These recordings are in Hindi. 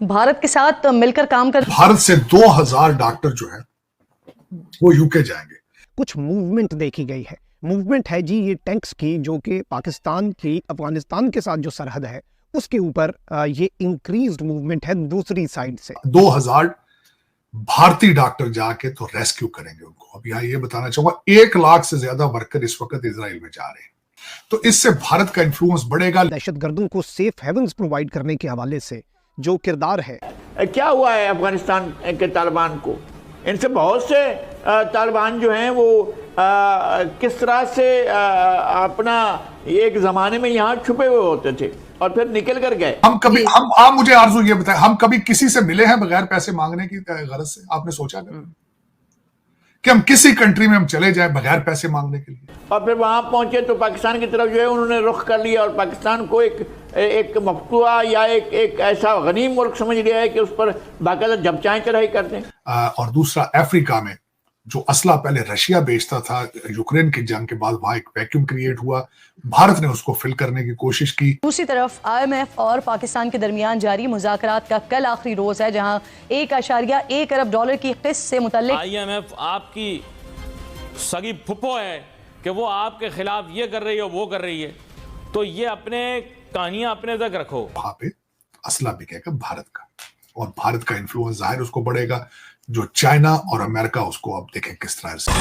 भारत के साथ मिलकर काम कर। भारत से 2000 डॉक्टर जो है वो यूके जाएंगे। कुछ मूवमेंट देखी गई है। मूवमेंट है जी ये टैंक्स की, जो कि पाकिस्तान की अफगानिस्तान के साथ जो सरहद है उसके ऊपर ये इंक्रीज्ड मूवमेंट है दूसरी साइड से। 2000 भारतीय डॉक्टर जाके तो रेस्क्यू करेंगे उनको। अब यहाँ ये बताना चाहूंगा 1 लाख से ज्यादा वर्कर इस वक्त इजराइल में जा रहे हैं, तो इससे भारत का इन्फ्लुएंस बढ़ेगा। दहशतगर्दों को सेफ हेवंस प्रोवाइड करने के हवाले से जो किरदार है। क्या हुआ है अफगानिस्तान के तालिबान को? इनसे बहुत से तालिबान जो हैं वो किस तरह से अपना एक ज़माने में यहाँ छुपे हुए होते थे और फिर निकल कर गए। आप मुझे आरज़ू ये बताएं, हम कभी किसी से मिले हैं बगैर पैसे मांगने की गरज से? आपने सोचा कि हम किसी कंट्री में हम चले जाएं बगैर पैसे मांगने के लिए? और फिर वहां पहुंचे तो पाकिस्तान की तरफ जो है उन्होंने रुख कर लिया और पाकिस्तान को एक मफतूआ या एक ऐसा गनीम मुल्क समझ लिया है कि उस पर बाकायदा जब चाहें चढ़ाई कर दें। और दूसरा, अफ्रीका में जो असला पहले रशिया बेचता था, यूक्रेन की जंग के बाद वहां एक वैक्यूम क्रिएट हुआ, भारत ने उसको फिल करने की कोशिश की। दूसरी तरफ IMF और पाकिस्तान के दरमियान जारी मुज़ाकरात का कल आखिरी रोज है, जहां $1.1 अरब की किस्त से मुतल्लिक IMF आपकी सगी फुप्पो है कि वो आपके खिलाफ ये कर रही है वो कर रही है, तो ये अपने कहानियां अपने तक रखो। वहां पे असला बिकेगा भारत का, और भारत का इन्फ्लुएंस जाहिर उसको बढ़ेगा। जो चाइना और अमेरिका, उसको अब देखें किस तरह से।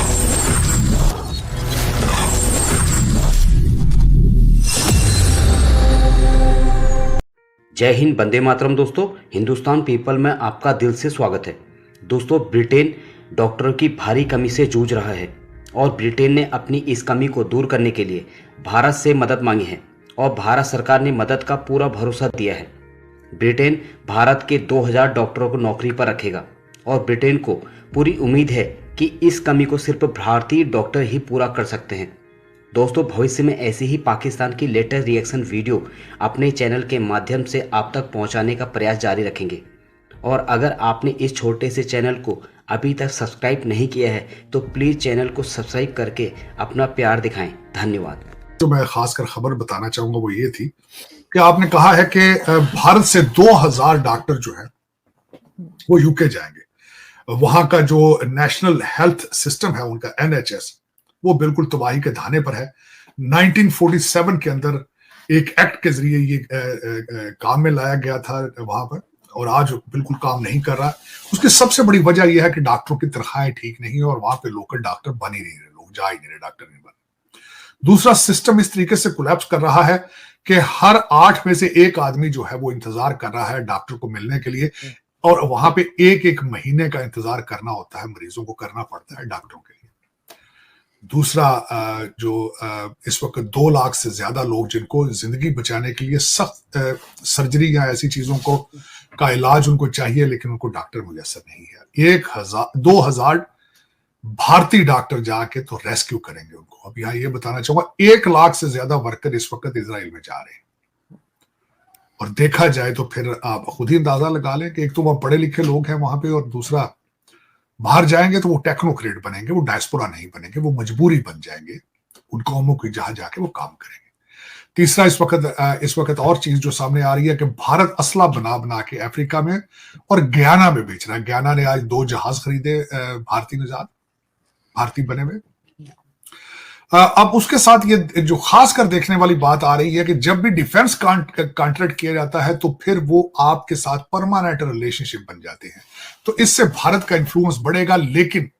जय हिंद, वंदे मातरम। दोस्तों, हिंदुस्तान पीपल में आपका दिल से स्वागत है। दोस्तों, ब्रिटेन डॉक्टरों की भारी कमी से जूझ रहा है और ब्रिटेन ने अपनी इस कमी को दूर करने के लिए भारत से मदद मांगी है और भारत सरकार ने मदद का पूरा भरोसा दिया है। ब्रिटेन भारत के 2000 डॉक्टरों को नौकरी पर रखेगा और ब्रिटेन को पूरी उम्मीद है कि इस कमी को सिर्फ भारतीय डॉक्टर ही पूरा कर सकते हैं। दोस्तों, भविष्य में ऐसी ही पाकिस्तान की लेटेस्ट रिएक्शन वीडियो अपने चैनल के माध्यम से आप तक पहुंचाने का प्रयास जारी रखेंगे। और अगर आपने इस छोटे से चैनल को अभी तक सब्सक्राइब नहीं किया है तो प्लीज़ चैनल को सब्सक्राइब करके अपना प्यार दिखाएं। धन्यवाद। जो मैं खासकर खबर बताना चाहूंगा वो ये थी कि आपने कहा है कि भारत से 2000 डॉक्टर जो है वो यूके जाएंगे। वहां का जो नेशनल हेल्थ सिस्टम है उनका NHS, वो बिल्कुल तबाही के धाने पर है। 1947 के अंदर एक एक्ट के जरिए ये काम में लाया गया था वहां पर, और आज बिल्कुल काम नहीं कर रहा। उसकी सबसे बड़ी वजह यह है कि डॉक्टरों की तनख्वाहें ठीक नहीं है और वहां पे लोकल डॉक्टर बन ही नहीं रहे, लोग जा ही नहीं रहे, डॉक्टर नहीं बन। दूसरा, सिस्टम इस तरीके से कोलैप्स कर रहा है कि हर 8 में से 1 आदमी जो है वो इंतजार कर रहा है डॉक्टर को मिलने के लिए, और वहां पे एक महीने का इंतजार करना होता है, मरीजों को करना पड़ता है डॉक्टरों के लिए। दूसरा, जो इस वक्त 2 लाख से ज्यादा लोग जिनको जिंदगी बचाने के लिए सख्त सर्जरी या ऐसी चीजों को का इलाज उनको चाहिए, लेकिन उनको डॉक्टर मुयस्सर नहीं है। 2000 भारतीय डॉक्टर जाके तो रेस्क्यू करेंगे उनको। अब यहाँ ये बताना चाहूंगा 1 लाख से ज्यादा वर्कर इस वक्त इजराइल में जा रहे हैं, और देखा जाए तो फिर आप खुद ही अंदाजा लगा लें कि एक तो वहां पढ़े लिखे लोग हैं वहां पे, और दूसरा बाहर जाएंगे तो वो टेक्नोक्रेट बनेंगे, वो डायस्पोरा नहीं बनेंगे, वो मजबूरी बन जाएंगे उन कौमों की जहां जाके वो काम करेंगे। तीसरा, इस वक्त और चीज जो सामने आ रही है कि भारत असला बना बना के अफ्रीका में और गयाना में बेच रहा है। गयाना ने आज 2 जहाज खरीदे भारतीय बने हुए। अब उसके साथ ये जो खास कर देखने वाली बात आ रही है कि जब भी डिफेंस कॉन्ट्रैक्ट किया जाता है तो फिर वो आपके साथ परमानेंट रिलेशनशिप बन जाते हैं, तो इससे भारत का इन्फ्लुएंस बढ़ेगा। लेकिन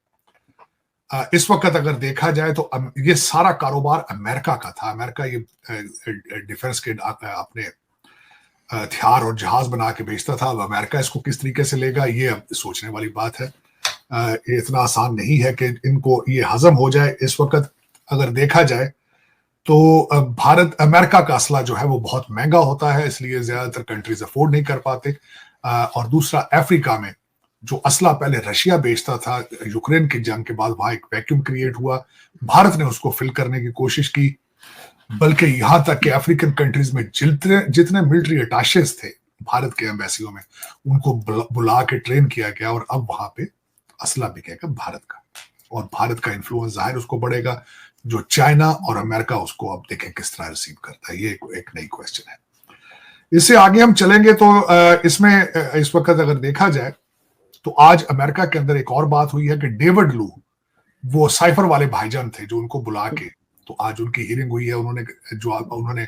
इस वक्त अगर देखा जाए तो ये सारा कारोबार अमेरिका का था। अमेरिका ये डिफेंस के अपने हथियार और जहाज बना के बेचता था। अब अमेरिका इसको किस तरीके से लेगा, ये अब सोचने वाली बात है। ये इतना आसान नहीं है कि इनको ये हजम हो जाए। इस वक्त अगर देखा जाए तो अमेरिका का असला जो है वो बहुत महंगा होता है, इसलिए ज्यादातर कंट्रीज अफोर्ड नहीं कर पाते। और दूसरा, अफ्रीका में जो असला पहले रशिया बेचता था, यूक्रेन की जंग के बाद वहां एक वैक्यूम क्रिएट हुआ, भारत ने उसको फिल करने की कोशिश की। बल्कि यहां तक कि अफ्रीकन कंट्रीज में जितने मिलिट्री अटैशेस थे भारत के एम्बेसियों में, उनको बुला के ट्रेन किया गया, और अब वहां पे असला बिकेगा भारत का, और भारत का इन्फ्लुएंस जाहिर उसको बढ़ेगा। जो चाइना और अमेरिका, उसको अब देखें किस तरह रिसीव करता है। ये एक नई क्वेश्चन है। इससे आगे हम चलेंगे तो इसमें इस वक्त अगर देखा जाए तो आज अमेरिका के अंदर एक और बात हुई है कि डेविड लू, वो साइफर वाले भाईजान थे जो उनको बुला के, तो आज उनकी हियरिंग हुई है। उन्होंने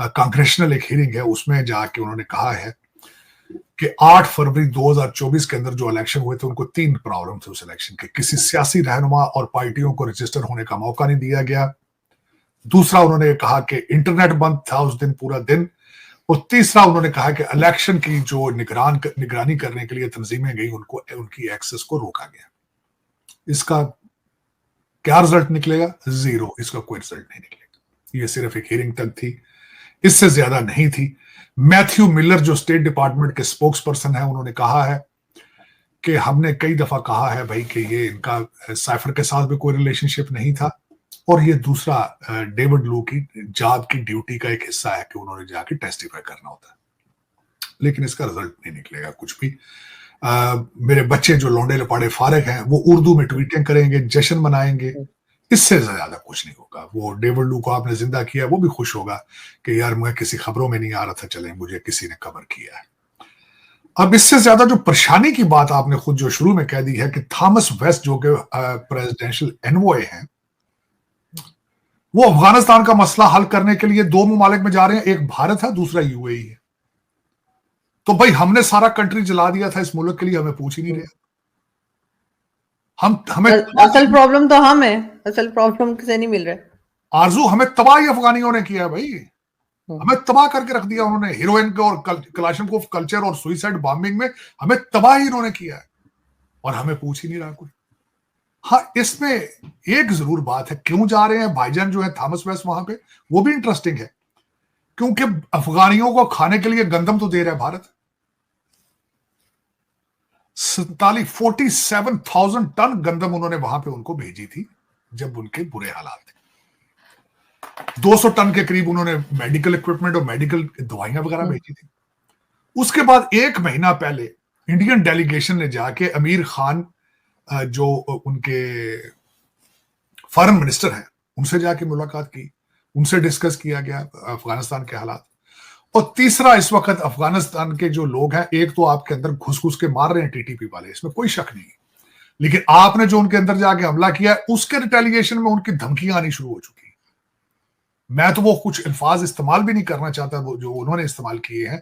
कांग्रेशनल एक हियरिंग है, उसमें जाके उन्होंने कहा है कि 8 फरवरी 2024 के अंदर जो इलेक्शन हुए थे उनको 3 प्रॉब्लम थे उस इलेक्शन के। किसी सियासी रहनुमा और पार्टियों को रजिस्टर होने का मौका नहीं दिया गया। दूसरा, उन्होंने कहा कि इंटरनेट बंद था उस दिन पूरा दिन। और तीसरा, उन्होंने कहा कि इलेक्शन की जो निगरानी करने के लिए तंजीमें गई उनकी एक्सेस को रोका गया। इसका क्या रिजल्ट निकलेगा? 0। इसका कोई रिजल्ट नहीं निकलेगा। ये सिर्फ एक हियरिंग तक थी, इससे ज्यादा नहीं थी। मैथ्यू मिलर जो स्टेट डिपार्टमेंट के स्पोक्स पर्सन है, उन्होंने कहा है कि हमने कई दफा कहा है भाई कि ये इनका साइफर के साथ भी कोई रिलेशनशिप नहीं था, और ये दूसरा डेविड लू की जॉब की ड्यूटी का एक हिस्सा है कि उन्होंने जाके टेस्टिफाई करना होता है। लेकिन इसका रिजल्ट नहीं निकलेगा कुछ भी। मेरे बच्चे जो लौंडे लपाड़े फारिग हैं वो उर्दू में ट्वीटिंग करेंगे, जश्न मनाएंगे, इससे ज्यादा कुछ नहीं होगा। वो डेविड लू को आपने जिंदा किया, वो भी खुश होगा कि यार मैं किसी खबरों में नहीं आ रहा था, चले मुझे किसी ने कवर किया है। अब इससे ज्यादा जो परेशानी की बात आपने खुद जो शुरू में कह दी है कि थॉमस वेस्ट जो कि प्रेसिडेंशियल एनवॉय हैं, वो अफगानिस्तान का मसला हल करने के लिए 2 ममालिक में जा रहे हैं, एक भारत है, दूसरा यूएई है। तो भाई हमने सारा कंट्री जला दिया था इस मुल्क के लिए, हमें पूछ ही नहीं रहे। हमें असल प्रॉब्लम तो हम है, असल प्रॉब्लम किसे नहीं मिल रहा। आरजू हमें तबाही अफगानियों ने किया भाई, हमें तबाह करके रख दिया उन्होंने। हीरोइन को और कलाशनकोव कल्चर और सुइसाइड बॉम्बिंग में हमें तबाह ही इन्होंने किया है, और हमें पूछ ही नहीं रहा कोई। हाँ, इसमें एक जरूर बात है, क्यों जा रहे हैं भाईजान जो है थॉमस वेस्ट वहां पे, वो भी इंटरेस्टिंग है। क्योंकि अफगानियों को खाने के लिए गंदम तो दे रहा है भारत। 47,000 टन गंदम उन्होंने वहां पे उनको भेजी थी जब उनके बुरे हालात थे। 200 टन के करीब उन्होंने मेडिकल इक्विपमेंट और मेडिकल दवाइयां वगैरह भेजी थी। उसके बाद 1 महीना पहले इंडियन डेलीगेशन ने जाके अमीर खान जो उनके फॉरेन मिनिस्टर हैं, उनसे जाके मुलाकात की, उनसे डिस्कस किया गया अफगानिस्तान के हालात। और तीसरा, इस वक्त अफगानिस्तान के जो लोग हैं, एक तो आपके अंदर घुस घुस के मार रहे हैं टीटीपी वाले, इसमें कोई शक नहीं, लेकिन आपने जो उनके अंदर जाके हमला किया उसके रिटेलिएशन में उनकी धमकियां आनी शुरू हो चुकी हैं। मैं तो वो कुछ अल्फाज इस्तेमाल भी नहीं करना चाहता जो उन्होंने इस्तेमाल किए हैं,